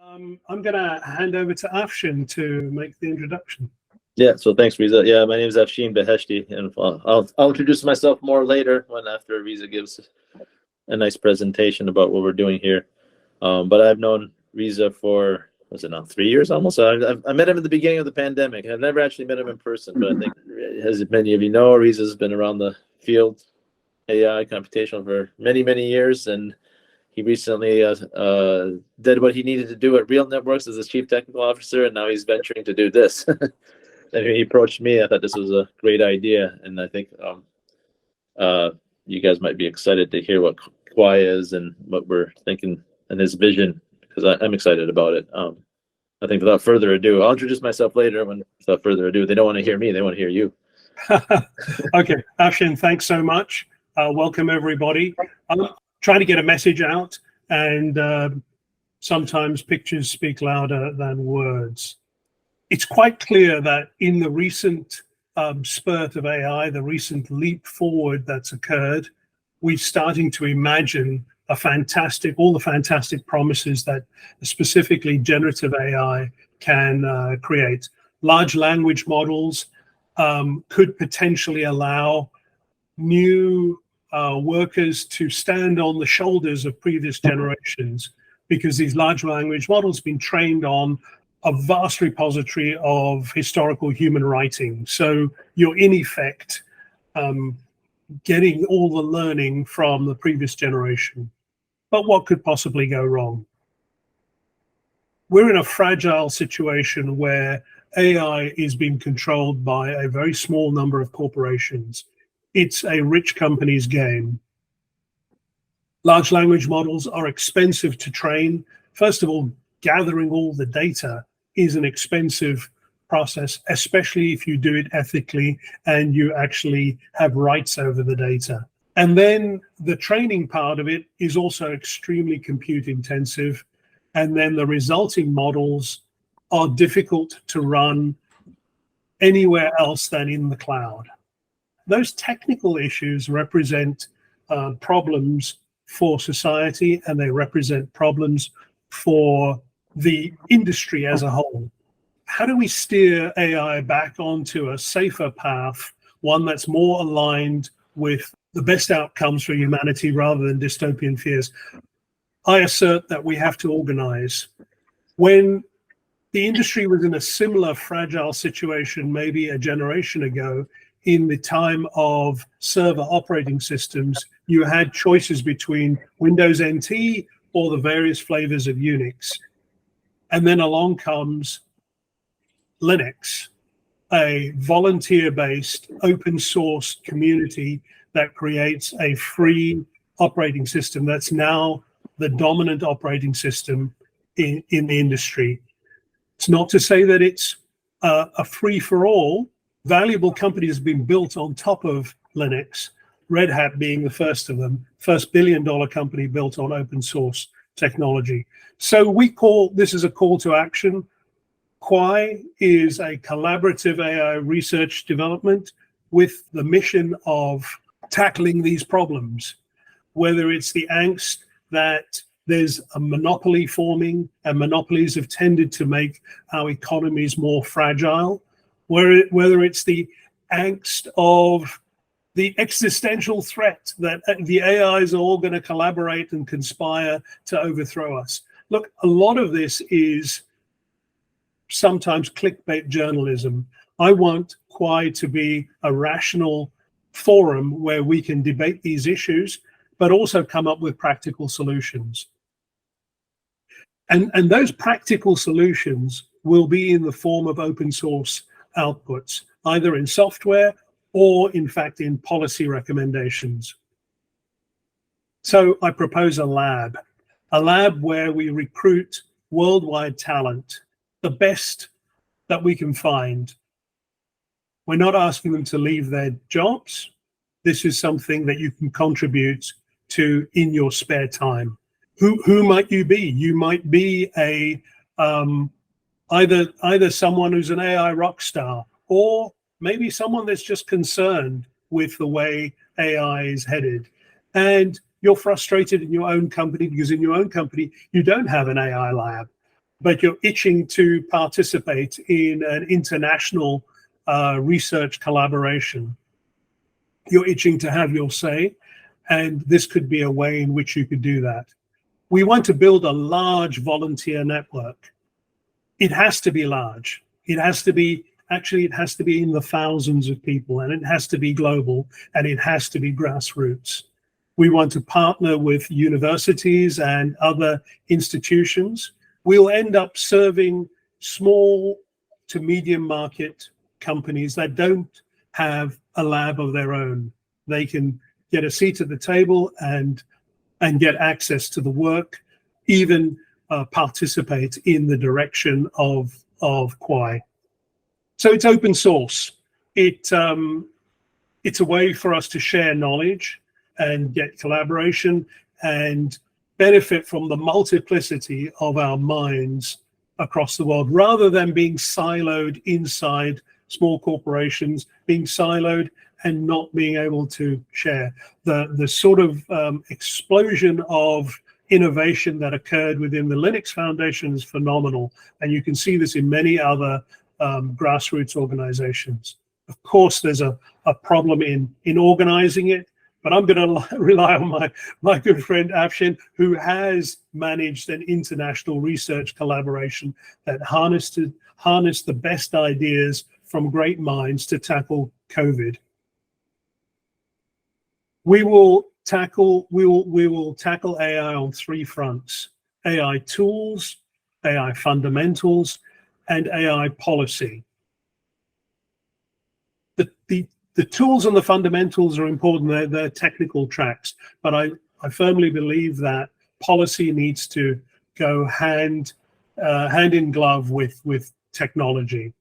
I'm going to hand over to Afshin to make the introduction. Yeah, so thanks, Riza. Yeah, my name is Afshin Beheshti, and I'll introduce myself more later after Riza gives a nice presentation about what we're doing here. But I've known Riza for, was it now 3 years almost? I met him at the beginning of the pandemic. I've never actually met him in person, but I think, as many of you know, Riza's been around the field, AI computational, for many, many years, and he recently did what he needed to do at Real Networks as his chief technical officer, and now he's venturing to do this. And he approached me. I thought this was a great idea, and I think you guys might be excited to hear what Kwaai is and what we're thinking and his vision, because I'm excited about it. I think without further ado, I'll introduce myself later. Without further ado, they don't want to hear me; they want to hear you. Okay, Afshin, thanks so much. Welcome everybody. I'm trying to get a message out, and sometimes pictures speak louder than words. It's quite clear that in the recent spurt of AI, the recent leap forward that's occurred, we're starting to imagine all the fantastic promises that specifically generative AI can create. Large language models could potentially allow new workers to stand on the shoulders of previous generations, because these large language models have been trained on a vast repository of historical human writing. So you're in effect getting all the learning from the previous generation. But what could possibly go wrong? We're in a fragile situation where AI is being controlled by a very small number of corporations. It's a rich company's game. Large language models are expensive to train. First of all, gathering all the data is an expensive process, especially if you do it ethically and you actually have rights over the data. And then the training part of it is also extremely compute intensive. And then the resulting models are difficult to run anywhere else than in the cloud. Those technical issues represent problems for society, and they represent problems for the industry as a whole. How do we steer AI back onto a safer path, one that's more aligned with the best outcomes for humanity rather than dystopian fears? I assert that we have to organize. When the industry was in a similar fragile situation maybe a generation ago, in the time of server operating systems, you had choices between Windows NT or the various flavors of Unix. And then along comes Linux, a volunteer-based open source community that creates a free operating system that's now the dominant operating system in the industry. It's not to say that it's a free-for-all. Valuable companies have been built on top of Linux, Red Hat being the first of them, first billion-dollar company built on open source technology. So we call this is a call to action. Kwaai is a collaborative AI research development with the mission of tackling these problems, whether it's the angst that there's a monopoly forming, and monopolies have tended to make our economies more fragile, whether it's the angst of the existential threat that the AIs are all going to collaborate and conspire to overthrow us. Look, a lot of this is sometimes clickbait journalism. I want Kwaai to be a rational forum where we can debate these issues, but also come up with practical solutions. And those practical solutions will be in the form of open source outputs, either in software or in fact in policy recommendations. So I propose a lab where we recruit worldwide talent, the best that we can find. We're not asking them to leave their jobs. This is something that you can contribute to in your spare time. Who might you be? You might be a either someone who's an AI rock star, or maybe someone that's just concerned with the way AI is headed. And you're frustrated in your own company because in your own company, you don't have an AI lab. but you're itching to participate in an international research collaboration. You're itching to have your say, and this could be a way in which you could do that. We want to build a large volunteer network. It has to be large. It has to be, actually, it has to be in the thousands of people, and it has to be global, and it has to be grassroots. We want to partner with universities and other institutions. We'll end up serving small to medium market companies that don't have a lab of their own. They can get a seat at the table and get access to the work, even participate in the direction of Kwaai. So it's open source. It's a way for us to share knowledge and get collaboration and benefit from the multiplicity of our minds across the world, rather than being siloed inside small corporations, being siloed and not being able to share. The sort of explosion of innovation that occurred within the Linux Foundation is phenomenal. And you can see this in many other grassroots organizations. Of course, there's a problem in organizing it, but I'm going to rely on my good friend Afshin, who has managed an international research collaboration that harnessed the best ideas from great minds to tackle COVID. We will tackle AI on three fronts: AI tools, AI fundamentals, and AI policy. The tools and the fundamentals are important. They're technical tracks, but I firmly believe that policy needs to go hand in glove with technology.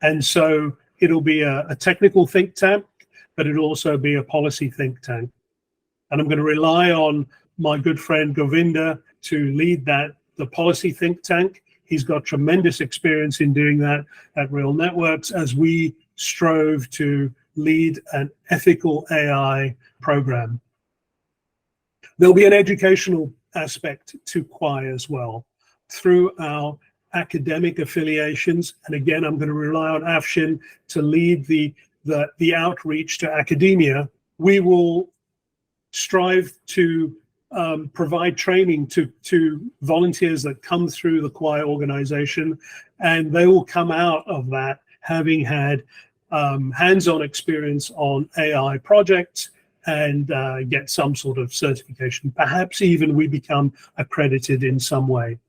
And so it'll be a technical think tank, but it'll also be a policy think tank. And I'm going to rely on my good friend Govinda to lead the policy think tank. He's got tremendous experience in doing that at Real Networks as we strove to lead an ethical AI program. There'll be an educational aspect to Kwaai as well through our academic affiliations. And again, I'm going to rely on Afshin to lead the outreach to academia. We will strive to provide training to volunteers that come through the Kwaai organization, and they will come out of that having had hands-on experience on AI projects and get some sort of certification. Perhaps even we become accredited in some way.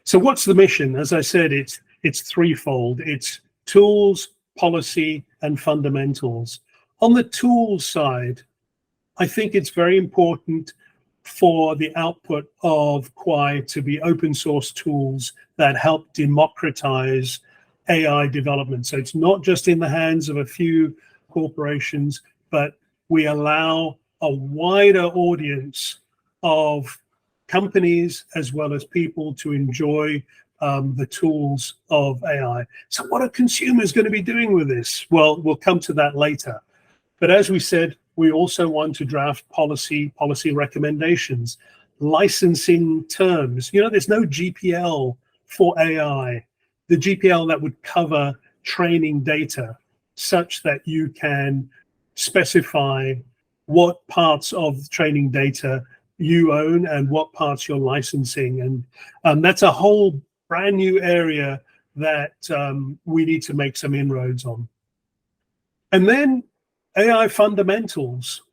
So what's the mission? As I said, it's threefold. It's tools, policy, and fundamentals. On the tools side, I think it's very important for the output of Kwaai to be open source tools that help democratize AI development. So it's not just in the hands of a few corporations, but we allow a wider audience of companies as well as people to enjoy the tools of AI. So what are consumers going to be doing with this? Well, we'll come to that later. But as we said, we also want to draft policy recommendations, licensing terms. You know, there's no GPL for AI. The GPL that would cover training data such that you can specify what parts of training data you own and what parts you're licensing. And that's a whole brand new area that we need to make some inroads on. And then AI fundamentals.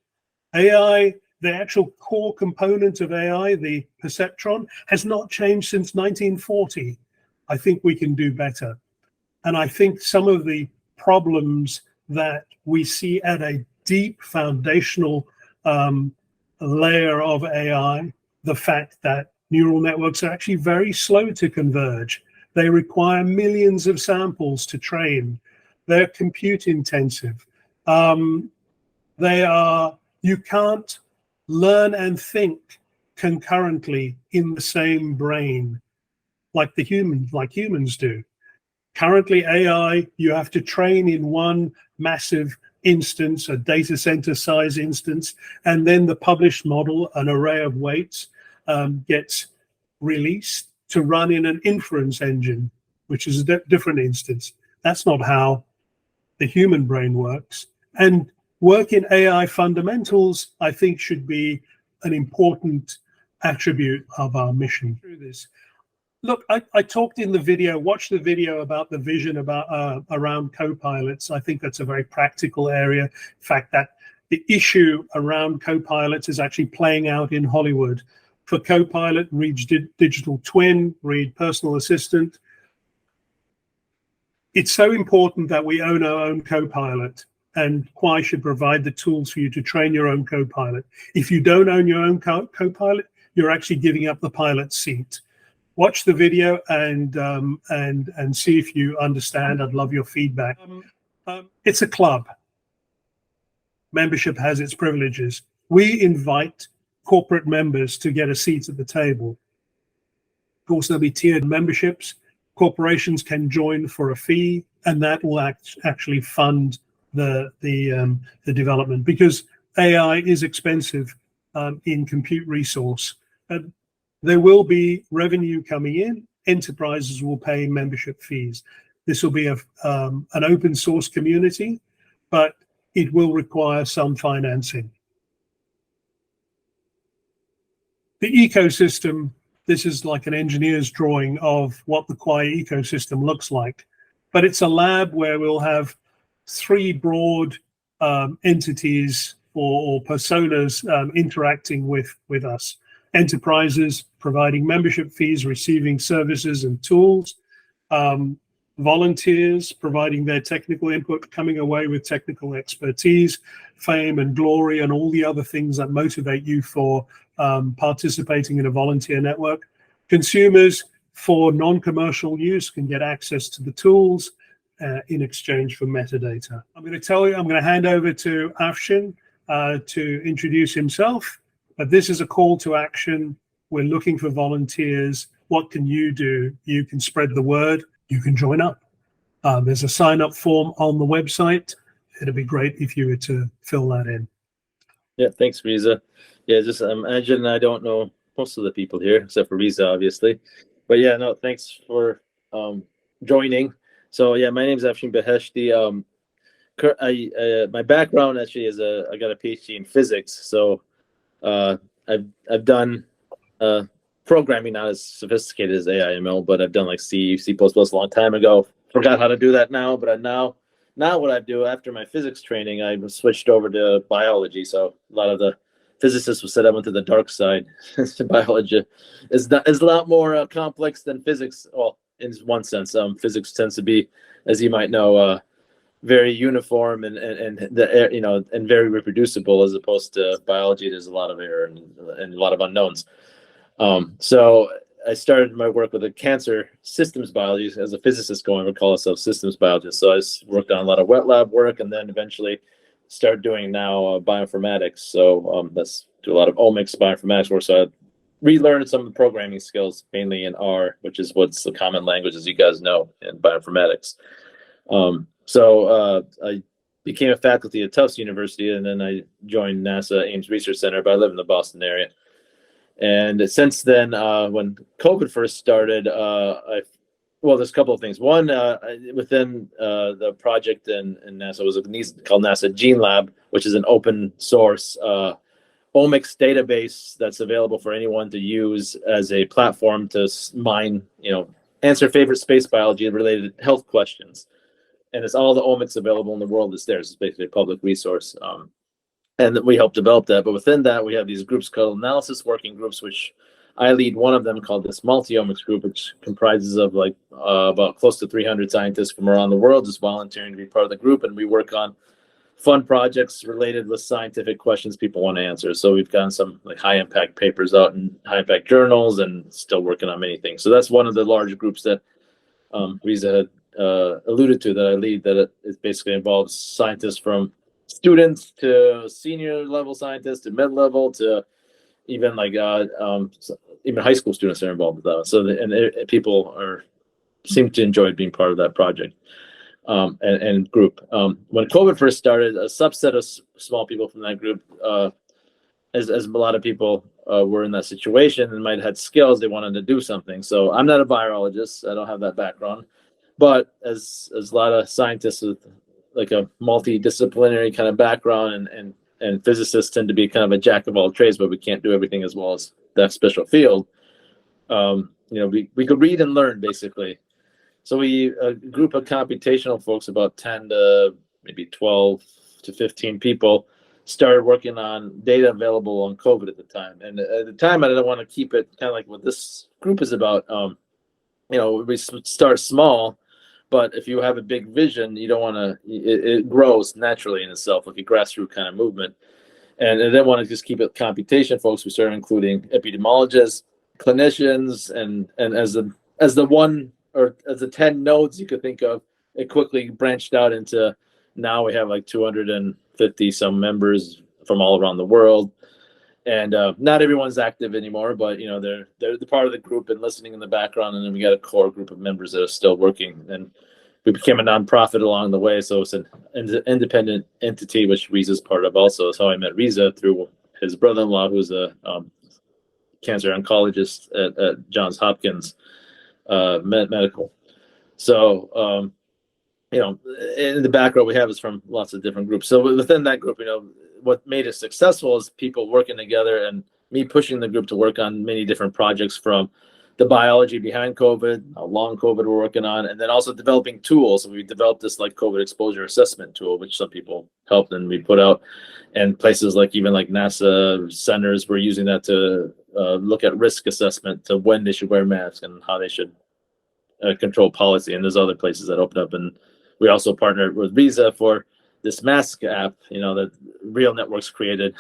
AI, the actual core component of AI, the perceptron, has not changed since 1940. I think we can do better. And I think some of the problems that we see at a deep foundational layer of AI, the fact that neural networks are actually very slow to converge. They require millions of samples to train. They're compute intensive. You can't learn and think concurrently in the same brain like humans do. Currently, AI, you have to train in one massive instance, a data center size instance, and then the published model, an array of weights. gets released to run in an inference engine, which is a different instance. That's not how the human brain works. And work in AI fundamentals, I think, should be an important attribute of our mission through this. Look, I talked in the video, watch the video about the vision about around co-pilots. I think that's a very practical area. In fact, that the issue around co-pilots is actually playing out in Hollywood. For co-pilot, read digital twin, read personal assistant. It's so important that we own our own co-pilot, and Kwaai should provide the tools for you to train your own co-pilot. If you don't own your own co-pilot, you're actually giving up the pilot seat. Watch the video and see if you understand. I'd love your feedback. It's a club. Membership has its privileges. We invite corporate members to get a seat at the table. Of course, there'll be tiered memberships. Corporations can join for a fee, and that will actually fund the development, because AI is expensive in compute resource. There will be revenue coming in. Enterprises will pay membership fees. This will be an open source community, but it will require some financing. The ecosystem, this is like an engineer's drawing of what the Kwaai ecosystem looks like. But it's a lab where we'll have three broad entities or personas interacting with us. Enterprises providing membership fees, receiving services and tools. Volunteers providing their technical input, coming away with technical expertise, fame and glory, and all the other things that motivate you for participating in a volunteer network. Consumers, for non-commercial use, can get access to the tools in exchange for metadata. I'm going to hand over to Afshin to introduce himself, but this is a call to action. We're looking for volunteers. What can you do? You can spread the word. You can join up. There's a sign-up form on the website. It'd be great if you were to fill that in. Yeah, thanks, Riza. Yeah, just imagine I don't know most of the people here, except for Riza, obviously. But yeah, no, thanks for joining. So yeah, my name is Afshin Beheshti. My background actually is I got a PhD in physics. So I've done programming, not as sophisticated as AI/ML, but I've done like C++ a long time ago. Forgot how to do that now, but now what I do after my physics training, I switched over to biology. So a lot of the physicists will say I went to the dark side. Biology is a lot more complex than physics. Well, in one sense, physics tends to be, as you might know, very uniform and very reproducible, as opposed to biology. There's a lot of error and a lot of unknowns. So I started my work with the cancer systems biology. As a physicist going, we call ourselves systems biologists. So I worked on a lot of wet lab work, and then eventually started doing now bioinformatics. So that's do a lot of omics bioinformatics work. So I relearned some of the programming skills, mainly in R, which is what's the common language, as you guys know, in bioinformatics. So I became a faculty at Tufts University, and then I joined NASA Ames Research Center, but I live in the Boston area. And since then, when COVID first started, there's a couple of things. One, within the project in NASA was called NASA Gene Lab, which is an open source omics database that's available for anyone to use as a platform to mine, answer favorite space biology related health questions. And it's all the omics available in the world that's there. It's basically a public resource. And we help develop that. But within that, we have these groups called analysis working groups, which I lead one of them, called this multi-omics group, which comprises of about close to 300 scientists from around the world just volunteering to be part of the group. And we work on fun projects related with scientific questions people want to answer. So we've gotten some high impact papers out in high impact journals, and still working on many things. So that's one of the large groups that Riza had alluded to, that I lead, that it basically involves scientists from students to senior level scientists to mid level to even even high school students are involved with that. So people seem to enjoy being part of that project and group. When COVID first started, a subset of small people from that group, as a lot of people were in that situation and might have had skills, they wanted to do something. So I'm not a virologist. I don't have that background. But as a lot of scientists with like a multidisciplinary kind of background and physicists tend to be kind of a jack of all trades, but we can't do everything as well as that special field. We could read and learn basically. So a group of computational folks, about 10 to maybe 12 to 15 people, started working on data available on COVID at the time. And at the time, I didn't want to keep it kind of like what this group is about. We start small, but if you have a big vision, you don't want to, it grows naturally in itself, like a grassroots kind of movement. And I didn't want to just keep it computation folks. We started including epidemiologists, clinicians, and as the 10 nodes you could think of, it quickly branched out into, now we have like 250 some members from all around the world. And not everyone's active anymore, but they're the part of the group and listening in the background. And then we got a core group of members that are still working. And we became a nonprofit along the way. So it's an independent entity, which Riza's part of also. That's how I met Riza, through his brother-in-law, who's a cancer oncologist at Johns Hopkins Medical. So, in the background we have is from lots of different groups. So within that group, what made it successful is people working together and me pushing the group to work on many different projects, from the biology behind COVID, how long COVID we're working on, and then also developing tools. We developed this like COVID exposure assessment tool, which some people helped and we put out, and places like even like NASA centers were using that to look at risk assessment, to when they should wear masks and how they should control policy. And there's other places that opened up. And we also partnered with Riza for this mask app, that Real Networks created.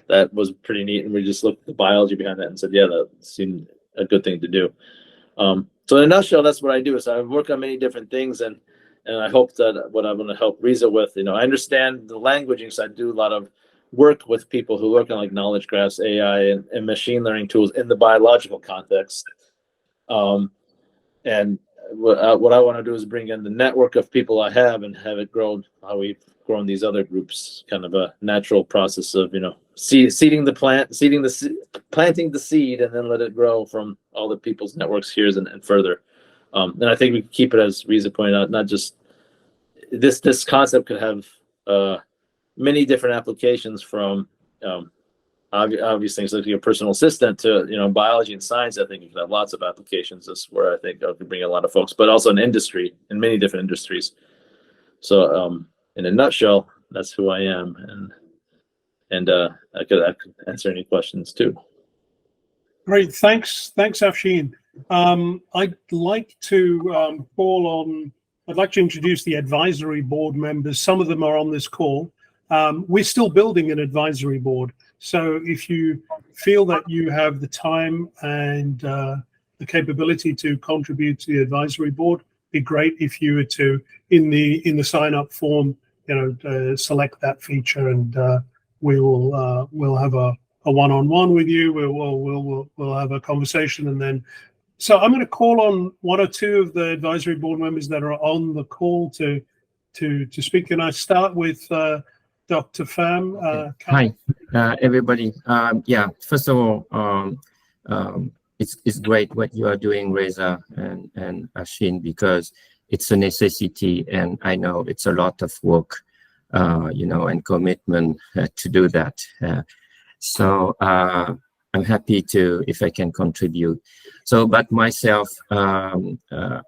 That was pretty neat. And we just looked at the biology behind that and said, yeah, that seemed a good thing to do. So in a nutshell, that's what I do. So I work on many different things, and I hope that what I'm going to help Riza with, I understand the languaging, so I do a lot of work with people who work on like knowledge graphs, AI, and machine learning tools in the biological context. And what I want to do is bring in the network of people I have and have it grow how we've grown these other groups, kind of a natural process of, seeding the plant, planting the seed, and then let it grow from all the people's networks here and further. And I think we keep it, as Riza pointed out, not just this concept could have many different applications, from obvious things like your personal assistant to biology and science. I think you can have lots of applications. That's where I think I could bring a lot of folks, but also in many different industries. So in a nutshell, that's who I am, and I could answer any questions too. Great, thanks, Afshin. I'd like to I'd like to introduce the advisory board members. Some of them are on this call. We're still building an advisory board. So if you feel that you have the time and the capability to contribute to the advisory board, it'd be great if you were to, in the sign-up form, select that feature, and we'll have a one-on-one with you. We'll have a conversation, and then. So I'm going to call on one or two of the advisory board members that are on the call to speak. And I start with Dr. Pham. Hi, everybody. First of all, it's great what you are doing, Reza and Afshin, because it's a necessity, and I know it's a lot of work, and commitment to do that. So I'm happy to, if I can contribute. So, but myself, I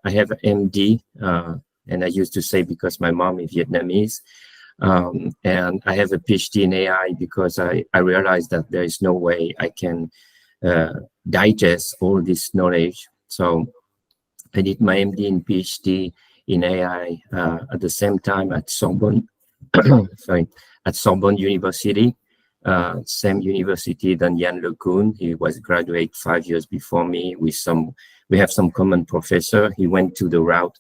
have an MD, and I used to say because my mom is Vietnamese, and I have a PhD in AI because I realized that there is no way I can digest all this knowledge. So I did my MD and PhD in AI at the same time at Sorbonne, at Sorbonne University. Same university than Jan LeCun. He was graduate 5 years before me. We have some common professor. He went to the route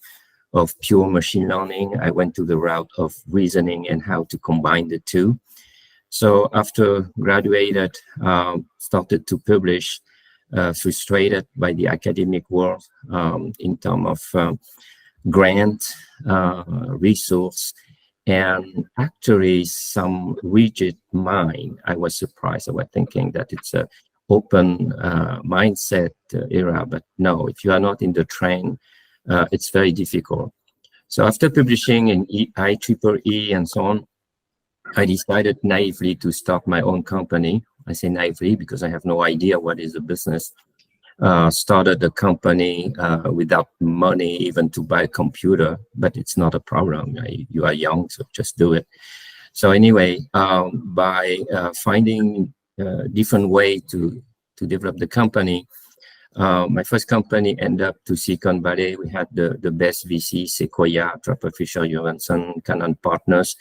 of pure machine learning. I went to the route of reasoning and how to combine the two. So after graduated, started to publish, frustrated by the academic world in terms of grant, resource, and actually some rigid mind. I was surprised. I was thinking that it's open mindset era. But no, if you are not in the train, it's very difficult. So after publishing in IEEE and so on, I decided naively to start my own company. I say naively because I have no idea what is the business. Started a company without money even to buy a computer, but it's not a problem. You are young, so just do it. So anyway, by finding a different way to develop the company, my first company ended up to Silicon Valley. We had the best VC, Sequoia, Draper Fisher Johansson, Canon Partners.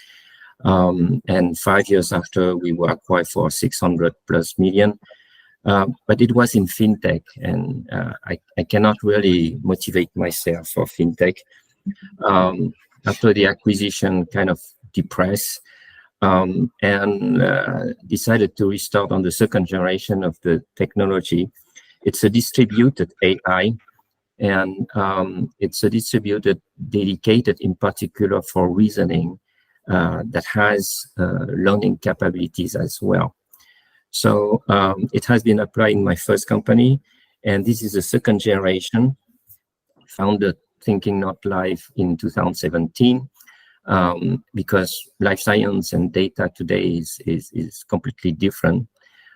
And 5 years after, we were acquired for 600+ million. But it was in fintech, and I cannot really motivate myself for fintech. After the acquisition, kind of depressed, and decided to restart on the second generation of the technology. It's a distributed AI, and it's a distributed, dedicated in particular for reasoning that has learning capabilities as well. So it has been applied in my first company, and this is the second generation, founded Thinking Not Life in 2017, because life science and data today is completely different.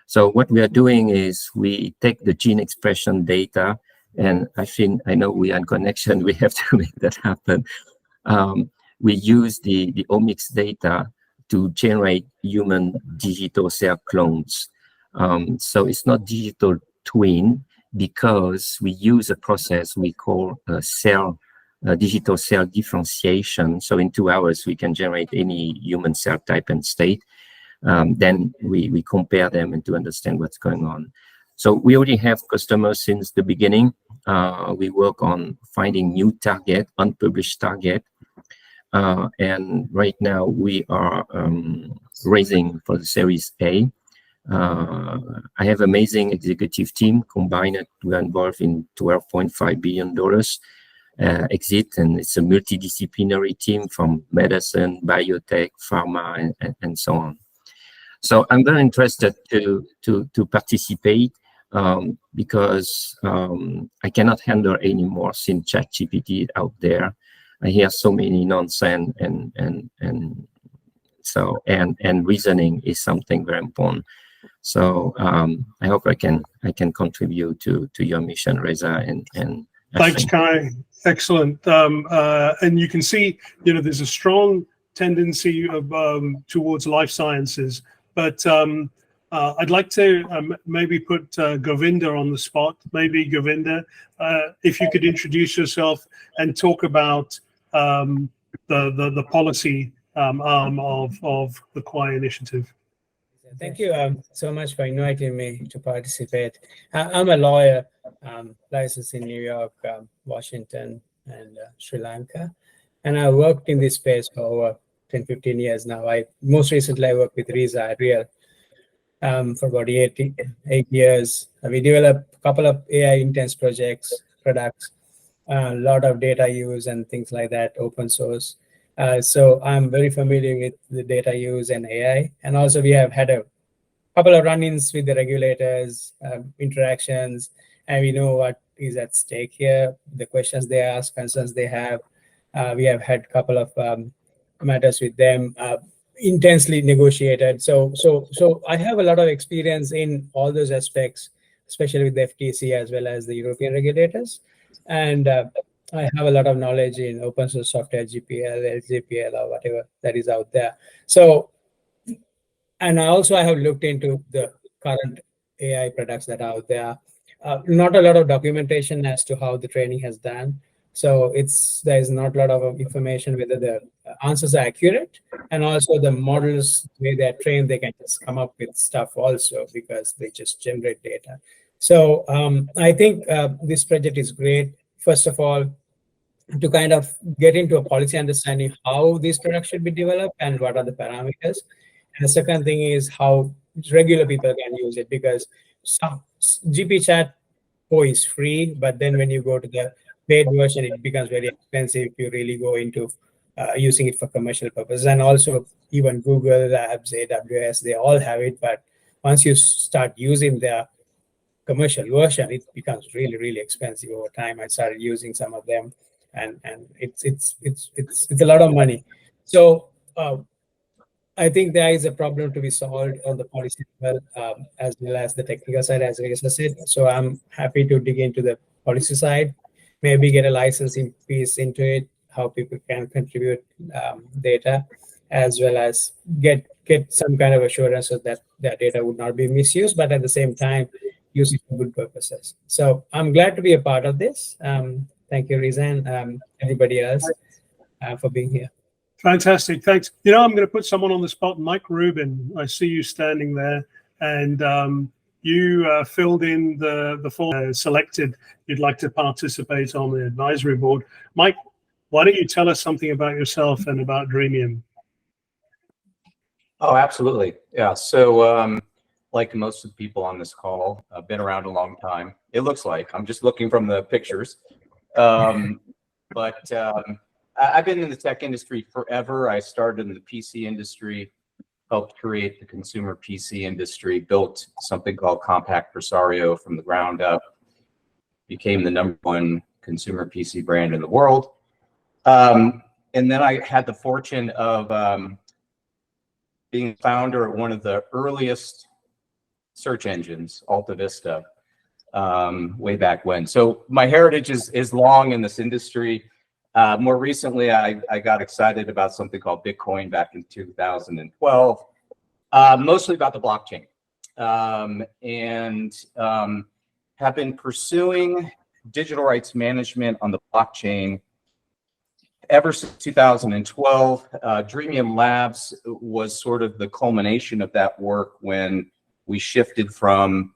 So what we are doing is we take the gene expression data, and I know we are in connection, we have to make that happen. We use the omics data to generate human digital cell clones. So it's not digital twin because we use a process we call digital cell differentiation. So in 2 hours, we can generate any human cell type and state. Then we compare them and to understand what's going on. So we already have customers since the beginning. We work on finding new target, unpublished target. And right now we are raising for the Series A. I have amazing executive team. Combined, we are involved in $12.5 billion exit, and it's a multidisciplinary team from medicine, biotech, pharma, and so on. So I'm very interested to participate because I cannot handle anymore since ChatGPT out there. I hear so many nonsense, and reasoning is something very important. So I hope I can contribute to your mission, Reza. And thanks, Kwaai. Excellent. And you can see, there's a strong tendency of towards life sciences, but I'd like to maybe put Govinda on the spot. Maybe Govinda, if you could introduce yourself and talk about the policy arm of the Kwaai initiative. Thank you so much for inviting me to participate. I'm a lawyer, licensed in New York, Washington, and Sri Lanka. And I worked in this space for over 10, 15 years now. Most recently, I worked with Reza at Real for about 8 years. We developed a couple of AI-intense products, a lot of data use and things like that, open source. So I'm very familiar with the data use and AI. And also we have had a couple of run-ins with the regulators, interactions, and we know what is at stake here, the questions they ask, concerns they have. We have had a couple of matters with them, intensely negotiated. So I have a lot of experience in all those aspects, especially with the FTC as well as the European regulators. And I have a lot of knowledge in open source software, GPL, LGPL, or whatever that is out there. So, and I have looked into the current AI products that are out there. Not a lot of documentation as to how the training has done. So there's not a lot of information whether the answers are accurate, and also the models, the way they're trained, they can just come up with stuff also because they just generate data. So I think this project is great. First of all, to kind of get into a policy understanding how these products should be developed and what are the parameters. And the second thing is how regular people can use it, because GP Chat Pro is free, but then when you go to the paid version, it becomes very expensive if you really go into using it for commercial purposes. And also even Google Labs, AWS, they all have it, but once you start using their commercial version, it becomes really, really expensive over time. I started using some of them, and it's a lot of money. So I think there is a problem to be solved on the policy level, as well as the technical side, as Reza said. So I'm happy to dig into the policy side, maybe get a licensing piece into it, how people can contribute data, as well as get some kind of assurance that that data would not be misused, but at the same time, use it for good purposes. So I'm glad to be a part of this. Thank you, Reza, and everybody else for being here. Fantastic, thanks. You know, I'm going to put someone on the spot. Mike Rubin, I see you standing there, and you filled in the form, selected you'd like to participate on the advisory board. Mike, why don't you tell us something about yourself and about Dreamium? Oh, absolutely. Yeah. So like most of the people on this call, I've been around a long time. It looks like I'm just looking from the pictures. But I've been in the tech industry forever. I started in the PC industry, helped create the consumer PC industry, built something called Compact Presario from the ground up, became the #1 consumer PC brand in the world. And then I had the fortune of being founder at one of the earliest search engines, Alta Vista, way back when. So my heritage is long in this industry. More recently, I got excited about something called Bitcoin back in 2012, mostly about the blockchain, and have been pursuing digital rights management on the blockchain ever since 2012. Dreamium Labs was sort of the culmination of that work when we shifted from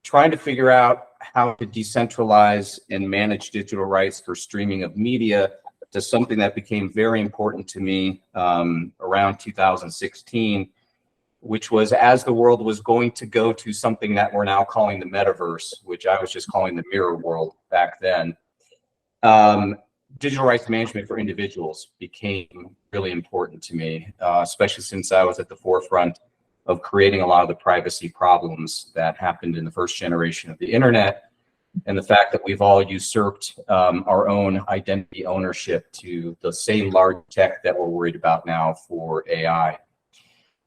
trying to figure out how to decentralize and manage digital rights for streaming of media to something that became very important to me around 2016, which was as the world was going to go to something that we're now calling the metaverse, which I was just calling the mirror world back then. Digital rights management for individuals became really important to me, especially since I was at the forefront of creating a lot of the privacy problems that happened in the first generation of the internet, and the fact that we've all usurped our own identity ownership to the same large tech that we're worried about now for AI.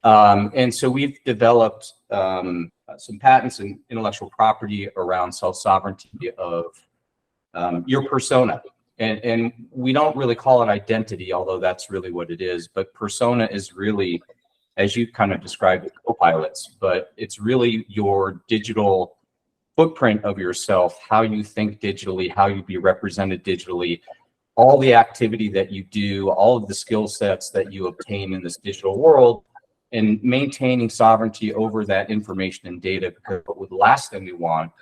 And so we've developed some patents and intellectual property around self-sovereignty of your persona. And we don't really call it identity, although that's really what it is. But persona is really, as you kind of described it, co-pilots, but it's really your digital footprint of yourself, how you think digitally, how you be represented digitally, all the activity that you do, all of the skill sets that you obtain in this digital world, and maintaining sovereignty over that information and data, because the last thing we want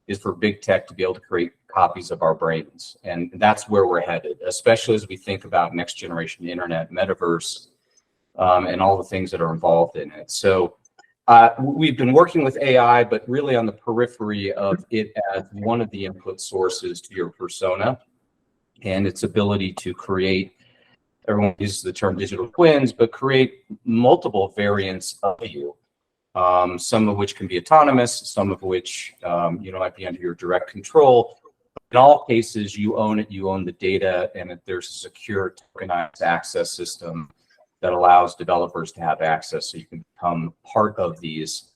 is for big tech to be able to create copies of our brains. And that's where we're headed, especially as we think about next generation internet, metaverse, and all the things that are involved in it. So we've been working with AI, but really on the periphery of it as one of the input sources to your persona and its ability to create, everyone uses the term digital twins, but create multiple variants of you, some of which can be autonomous, some of which might be under your direct control. In all cases, you own it, you own the data, and there's a secure tokenized access system that allows developers to have access, so you can become part of these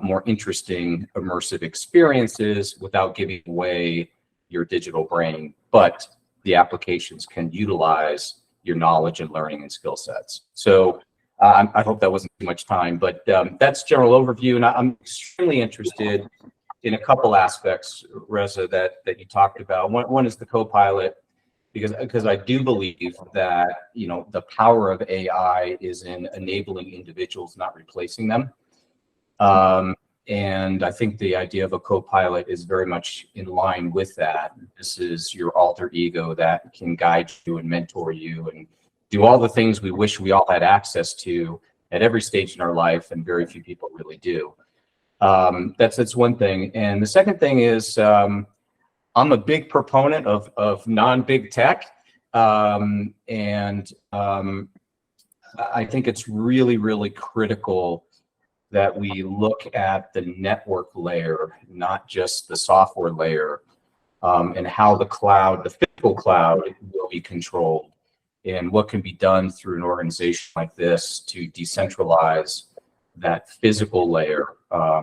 more interesting immersive experiences without giving away your digital brain, but the applications can utilize your knowledge and learning and skill sets. So I hope that wasn't too much time, but that's general overview, and I'm extremely interested in a couple aspects, Reza, that you talked about. One is the co-pilot, because I do believe that the power of AI is in enabling individuals, not replacing them. And I think the idea of a co-pilot is very much in line with that. This is your alter ego that can guide you and mentor you and do all the things we wish we all had access to at every stage in our life, and very few people really do. That's one thing. And the second thing is, I'm a big proponent of non-big tech, and I think it's really, really critical that we look at the network layer, not just the software layer, and how the cloud, the physical cloud, will be controlled, and what can be done through an organization like this to decentralize that physical layer,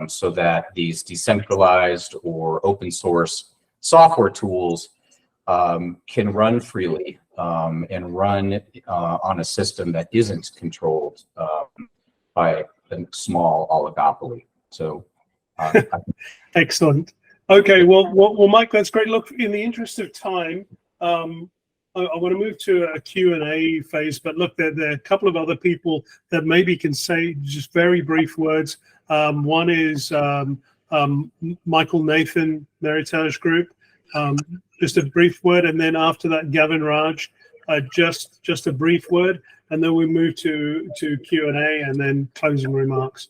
so that these decentralized or open source software tools can run freely, and run on a system that isn't controlled by a small oligopoly. So excellent. Okay, well, Mike, that's great. Look, in the interest of time, I want to move to a Q&A phase, but look, there are a couple of other people that maybe can say just very brief words. One is Michael Nathan, Meritage Group. Just a brief word, and then after that, Gavin Raj, just a brief word, and then we move to Q&A and then closing remarks.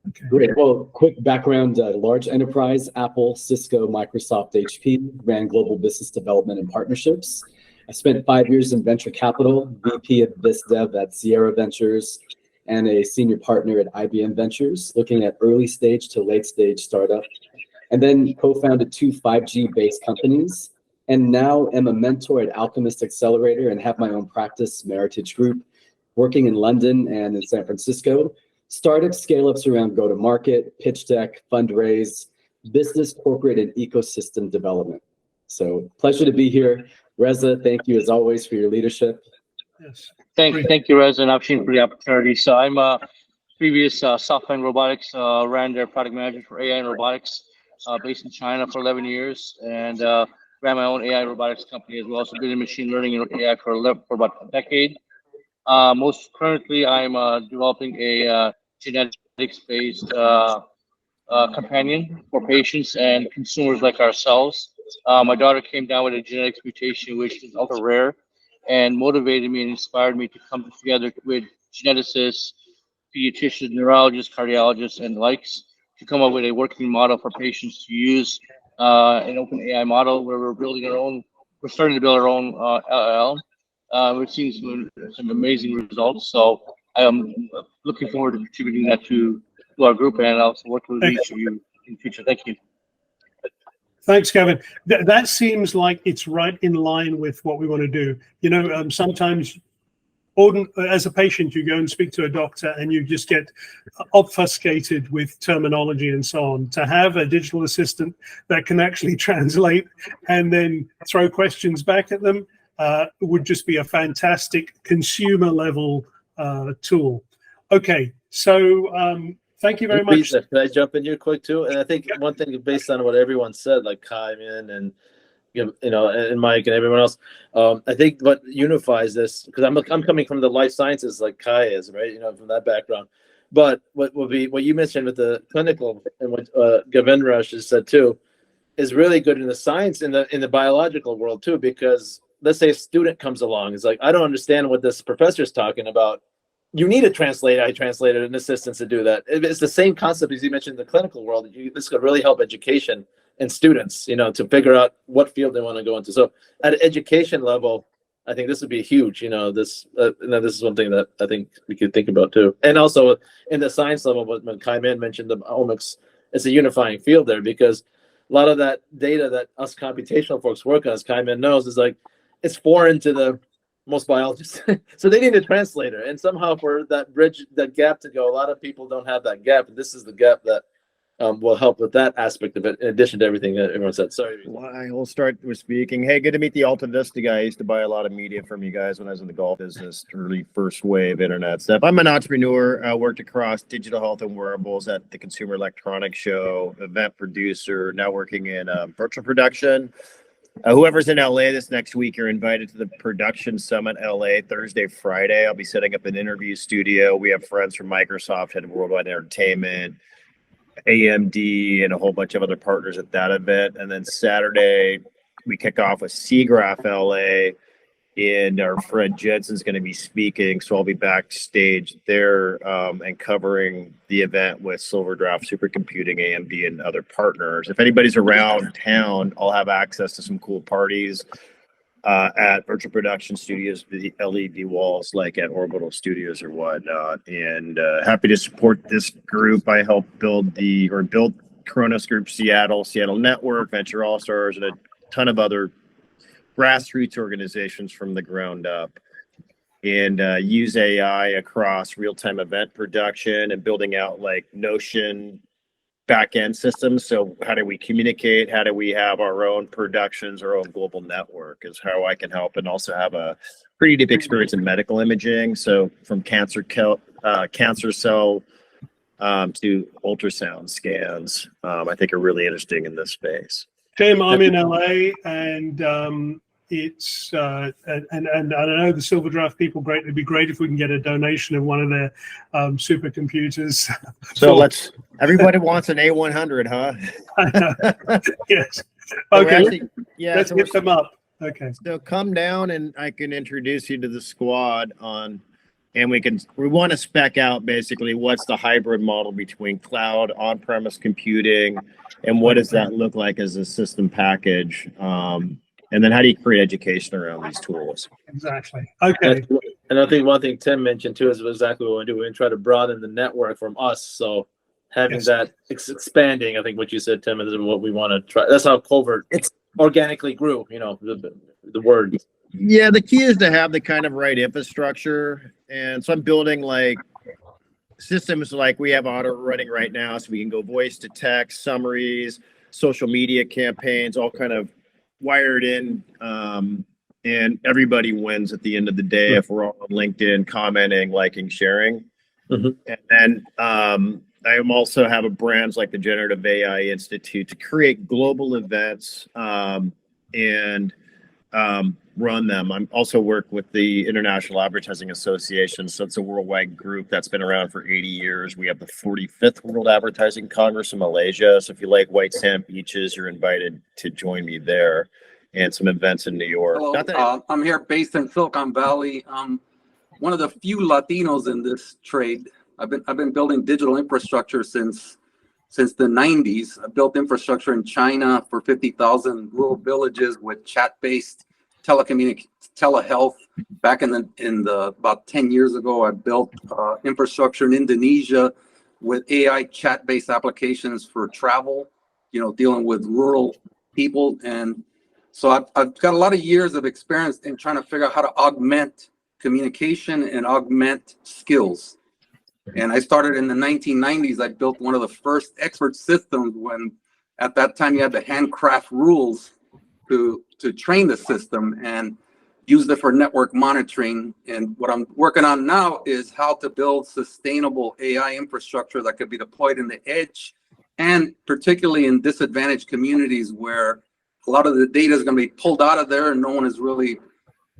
Okay. Great. Well, quick background, large enterprise, Apple, Cisco, Microsoft, HP, ran global business development and partnerships. I spent 5 years in venture capital, VP of Biz Dev at Sierra Ventures, and a senior partner at IBM Ventures, looking at early stage to late stage startup. And then co-founded 2 5G-based companies, and now am a mentor at Alchemist Accelerator and have my own practice, Meritage Group, working in London and in San Francisco. Startup scale-ups around go-to-market, pitch deck, fundraise, business, corporate, and ecosystem development. So pleasure to be here. Reza, thank you as always for your leadership. Yes. Thank you, Reza and Afshin, for the opportunity. So I'm a previous software and robotics, ran their product manager for AI and robotics, based in China for 11 years, and ran my own AI robotics company as well. So been in machine learning and AI for about a decade. Most currently, I'm developing a genetics-based companion for patients and consumers like ourselves. My daughter came down with a genetics mutation, which is ultra rare, and motivated me and inspired me to come together with geneticists, pediatricians, neurologists, cardiologists, and likes to come up with a working model for patients to use, an open AI model where we're building our own. We're starting to build our own LLM. We've seen some amazing results, so I am looking forward to contributing that to our group and also work with each of you in the future. Thank you. Thanks, Gavin. That seems like it's right in line with what we want to do. You know, sometimes as a patient, you go and speak to a doctor and you just get obfuscated with terminology and so on. To have a digital assistant that can actually translate and then throw questions back at them would just be a fantastic consumer level tool. Okay, so thank you very much. Can I jump in here quick too? And I think one thing based on what everyone said, like Kwaai and and Mike and everyone else, I think what unifies this, because I'm coming from the life sciences like Kwaai is, right? From that background. But what you mentioned with the clinical and what Gavin Rush has said too, is really good in the science in the biological world too, because let's say a student comes along, is like, I don't understand what this professor is talking about. You need a translator, an assistant to do that. It's the same concept as you mentioned in the clinical world. This could really help education and students, to figure out what field they want to go into. So at an education level, I think this would be huge. This is one thing that I think we could think about too. And also in the science level, when Kwaai mentioned the omics, it's a unifying field there, because a lot of that data that us computational folks work on, as Kwaai knows, is like, it's foreign to the most biologists. So they need a translator, and somehow for that bridge, that gap to go, a lot of people don't have that gap, and this is the gap that will help with that aspect of it, in addition to everything that everyone said. Sorry. Well, I will start with speaking. Hey, good to meet the Alta Vista guy. I used to buy a lot of media from you guys when I was in the golf business, early first wave internet stuff. I'm an entrepreneur, worked across digital health and wearables at the Consumer Electronics Show, event producer, now working in virtual production. Whoever's in LA this next week, you're invited to the Production Summit LA Thursday, Friday. I'll be setting up an interview studio. We have friends from Microsoft, Head of Worldwide Entertainment, AMD, and a whole bunch of other partners at that event. And then Saturday, we kick off with SIGGRAPH LA, and our friend Jensen's going to be speaking. So I'll be backstage there and covering the event with Silverdraft Supercomputing, AMD, and other partners. If anybody's around town, I'll have access to some cool parties. at virtual production studios, the LED walls, like at Orbital Studios or whatnot. And happy to support this group. I helped build Coronas Group Seattle Network, Venture All Stars, and a ton of other grassroots organizations from the ground up. And use AI across real-time event production and building out like Notion back-end systems. So how do we communicate? How do we have our own productions, our own global network is how I can help, and also have a pretty deep experience in medical imaging. So from cancer cell to ultrasound scans, I think are really interesting in this space. Tim, I'm in LA, and it's and I know the Silver Draft people. It'd be great if we can get a donation of one of their supercomputers. So everybody wants an A100, huh? Yes. So Okay. actually, let's get them up. Okay. So come down and I can introduce you to the squad and we want to spec out basically what's the hybrid model between cloud, on-premise computing, and what does that look like as a system package. And then how do you create education around these tools? Exactly. Okay. And I think one thing Tim mentioned too is exactly what we do. We try to broaden the network from us. So having that expanding, I think what you said, Tim, is what we want to try. That's how Covert organically grew, the word. Yeah, the key is to have the kind of right infrastructure. And so I'm building like systems like we have auto running right now, so we can go voice to text, summaries, social media campaigns, all kind of wired in, and everybody wins at the end of the day if we're all on LinkedIn commenting, liking, sharing. And then I also have a brands like the Generative AI Institute to create global events and run them. I'm also work with the International Advertising Association. So it's a worldwide group that's been around for 80 years. We have the 45th World Advertising Congress in Malaysia. So if you like white sand beaches, you're invited to join me there, and some events in New York. Hello, I'm here based in Silicon Valley. One of the few Latinos in this trade. I've been building digital infrastructure since the 90s. I built infrastructure in China for 50,000 rural villages with chat-based telehealth. Back in the about 10 years ago, I built infrastructure in Indonesia with AI chat-based applications for travel, dealing with rural people. And so I've got a lot of years of experience in trying to figure out how to augment communication and augment skills. And I started in the 1990s. I built one of the first expert systems when at that time you had the handcraft rules to train the system, and used it for network monitoring. And what I'm working on now is how to build sustainable AI infrastructure that could be deployed in the edge, and particularly in disadvantaged communities where a lot of the data is going to be pulled out of there and no one is really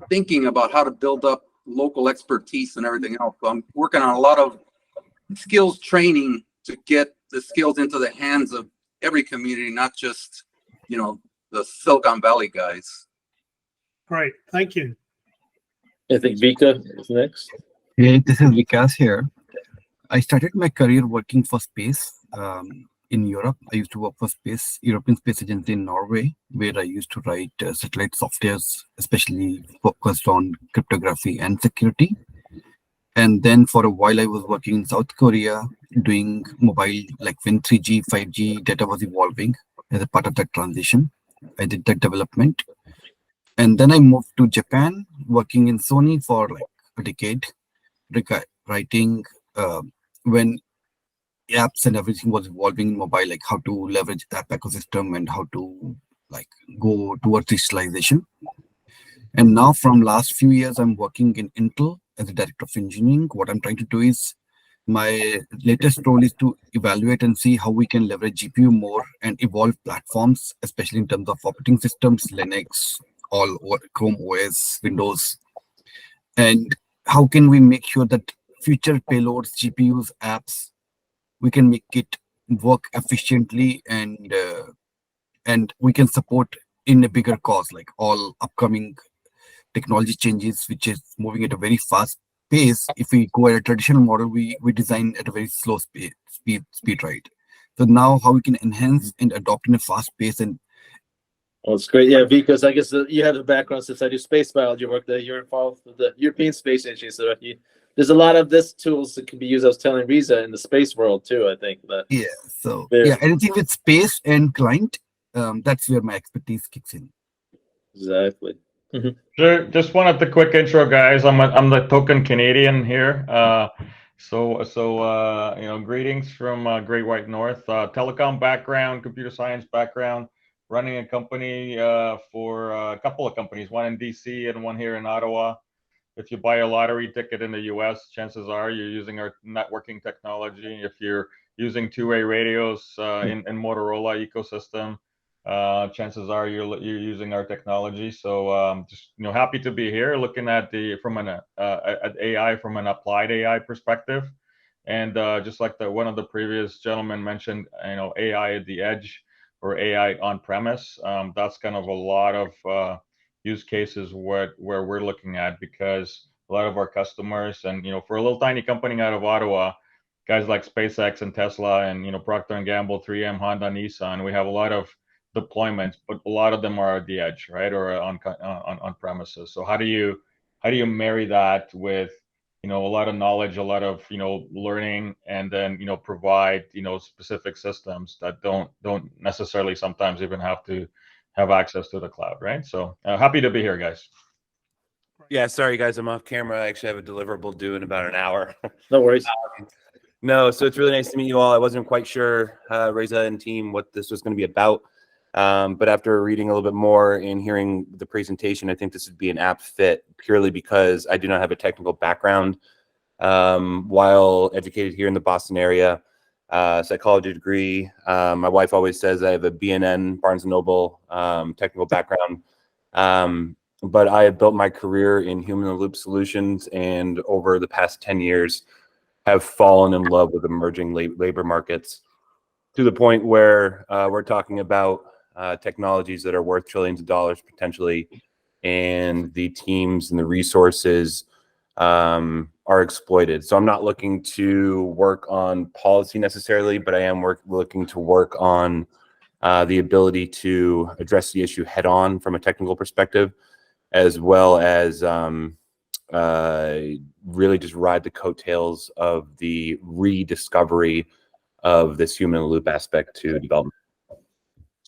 thinking about how to build up local expertise and everything else. So I'm working on a lot of skills training to get the skills into the hands of every community, not just, the Silicon Valley guys. Great. Thank you. I think Vika is next. Hey, this is Vikas here. I started my career working for space in Europe. I used to work for European Space Agency in Norway, where I used to write satellite softwares, especially focused on cryptography and security. And then for a while, I was working in South Korea doing mobile, like when 3G, 5G data was evolving as a part of that transition. I did that development. And then I moved to Japan, working in Sony for like a decade, writing when apps and everything was evolving in mobile, like how to leverage app ecosystem and how to like go towards digitalization. And now from last few years, I'm working in Intel as a director of engineering. What I'm trying to do is my latest role is to evaluate and see how we can leverage GPU more and evolve platforms, especially in terms of operating systems, Linux, all Chrome OS, Windows. And how can we make sure that future payloads, GPUs, apps, we can make it work efficiently and we can support in a bigger cause, like all upcoming technology changes, which is moving at a very fast pace. If we go at a traditional model, we design at a very slow speed, right? So now how we can enhance and adopt in a fast pace and Well, it's great. Yeah, because I guess you have a background since I do space biology work that you're involved with the European Space Agency. So there's a lot of this tools that can be used. I was telling Riza in the space world too. I think that. Yeah. So yeah, anything with space and client, that's where my expertise kicks in. Exactly. Sure. Just wanted the quick intro, guys. I'm the token Canadian here. Greetings from Great White North. Telecom background, computer science background, running a company for a couple of companies, one in DC and one here in Ottawa. If you buy a lottery ticket in the US, chances are you're using our networking technology. If you're using two-way radios in Motorola ecosystem, chances are you're using our technology. So just happy to be here, looking at at AI from an applied AI perspective, and just like one of the previous gentlemen mentioned, AI at the edge or AI on premise. That's kind of a lot of use cases where we're looking at, because a lot of our customers, and for a little tiny company out of Ottawa, guys like SpaceX and Tesla and Procter and Gamble, 3M, Honda, Nissan, we have a lot of deployments, but a lot of them are at the edge, right, or on premises. So how do you marry that with a lot of knowledge, a lot of learning, and then provide specific systems that don't necessarily sometimes even have to have access to the cloud, right? So happy to be here, guys. Yeah, sorry guys, I'm off camera. I actually have a deliverable due in about an hour. No worries. No, so it's really nice to meet you all. I wasn't quite sure, Reza and team, what this was going to be about. But after reading a little bit more and hearing the presentation, I think this would be an apt fit, purely because I do not have a technical background. While educated here in the Boston area, psychology degree. My wife always says I have a BNN, Barnes & Noble technical background. But I have built my career in human-in-the-loop solutions, and over the past 10 years have fallen in love with emerging labor markets, to the point where we're talking about technologies that are worth trillions of dollars potentially, and the teams and the resources are exploited. So I'm not looking to work on policy necessarily, but I am looking to work on the ability to address the issue head on from a technical perspective, as well as really just ride the coattails of the rediscovery of this human-in-the-loop aspect to development.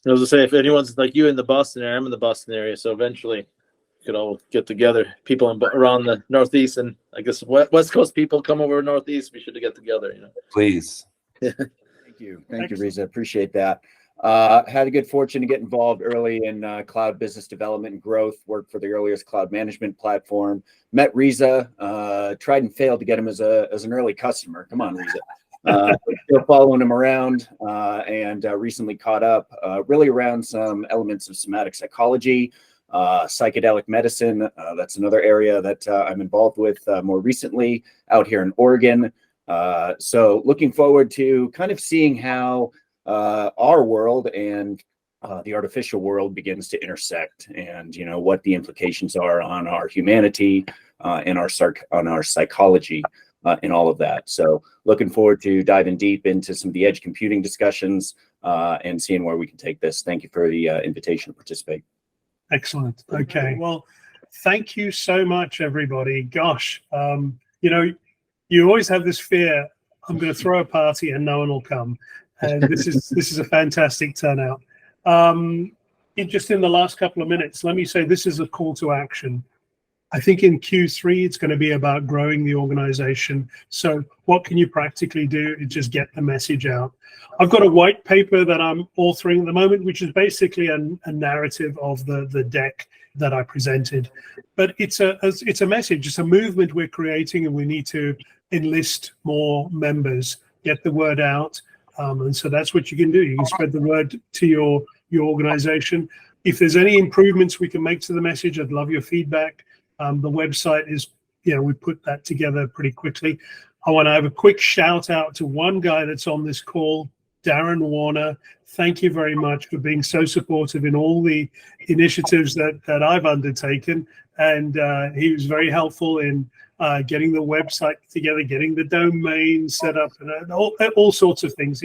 I was gonna say, if anyone's like you in the Boston area, I'm in the Boston area, so eventually we could all get together. People around the Northeast, and I guess West Coast people come over Northeast. We should get together, Please. Thank you, Reza. Appreciate that. Had a good fortune to get involved early in cloud business development and growth. Worked for the earliest cloud management platform. Met Reza. Tried and failed to get him as an early customer. Come on, Reza. Still following him around, and recently caught up really around some elements of somatic psychology, psychedelic medicine. That's another area that I'm involved with more recently out here in Oregon. So looking forward to kind of seeing how our world and the artificial world begins to intersect, and what the implications are on our humanity and on our psychology. And all of that. So looking forward to diving deep into some of the edge computing discussions and seeing where we can take this. Thank you for the invitation to participate. Excellent. Okay. Well, thank you so much, everybody. Gosh, you always have this fear, I'm going to throw a party and no one will come. And this is a fantastic turnout. Just in the last couple of minutes, let me say this is a call to action. I think in Q3, it's going to be about growing the organization. So what can you practically do to just get the message out? I've got a white paper that I'm authoring at the moment, which is basically a narrative of the deck that I presented. But it's a message, it's a movement we're creating, and we need to enlist more members, get the word out. And so that's what you can do. You can spread the word to your organization. If there's any improvements we can make to the message, I'd love your feedback. The website is, we put that together pretty quickly. I want to have a quick shout out to one guy that's on this call. Darren Warner, thank you very much for being so supportive in all the initiatives that I've undertaken. And he was very helpful in getting the website together, getting the domain set up, and all sorts of things.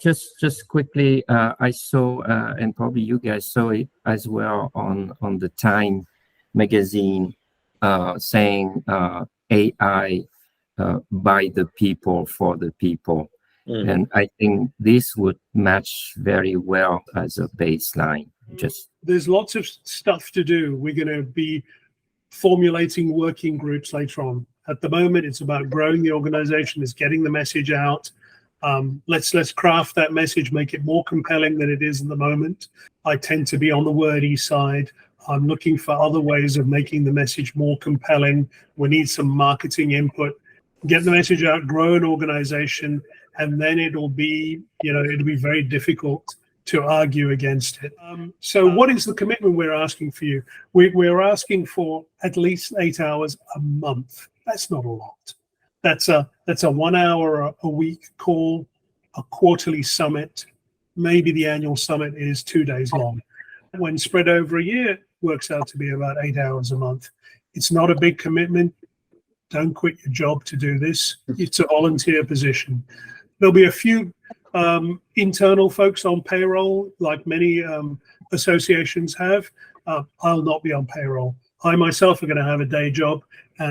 Just quickly, I saw, and probably you guys saw it as well on the Time magazine, saying AI by the people, for the people. And I think this would match very well as a baseline. There's lots of stuff to do. We're going to be formulating working groups later on. At the moment, it's about growing the organization, it's getting the message out. Let's craft that message, make it more compelling than it is in the moment. I tend to be on the wordy side. I'm looking for other ways of making the message more compelling. We need some marketing input. Get the message out, grow an organization, and then it'll be very difficult to argue against it. So what is the commitment we're asking for you? We're asking for at least 8 hours a month. That's not a lot. That's a 1 hour a week call, a quarterly summit. Maybe the annual summit is 2 days long. When spread over a year, it works out to be about 8 hours a month. It's not a big commitment. Don't quit your job to do this. It's a volunteer position. There'll be a few internal folks on payroll, like many associations have. I'll not be on payroll. I myself are going to have a day job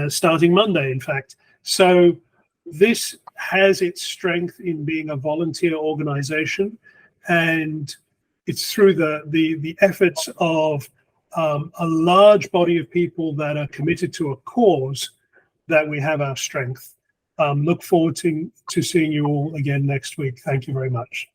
starting Monday, in fact. So this has its strength in being a volunteer organization, and it's through the efforts of a large body of people that are committed to a cause that we have our strength. Look forward to seeing you all again next week. Thank you very much.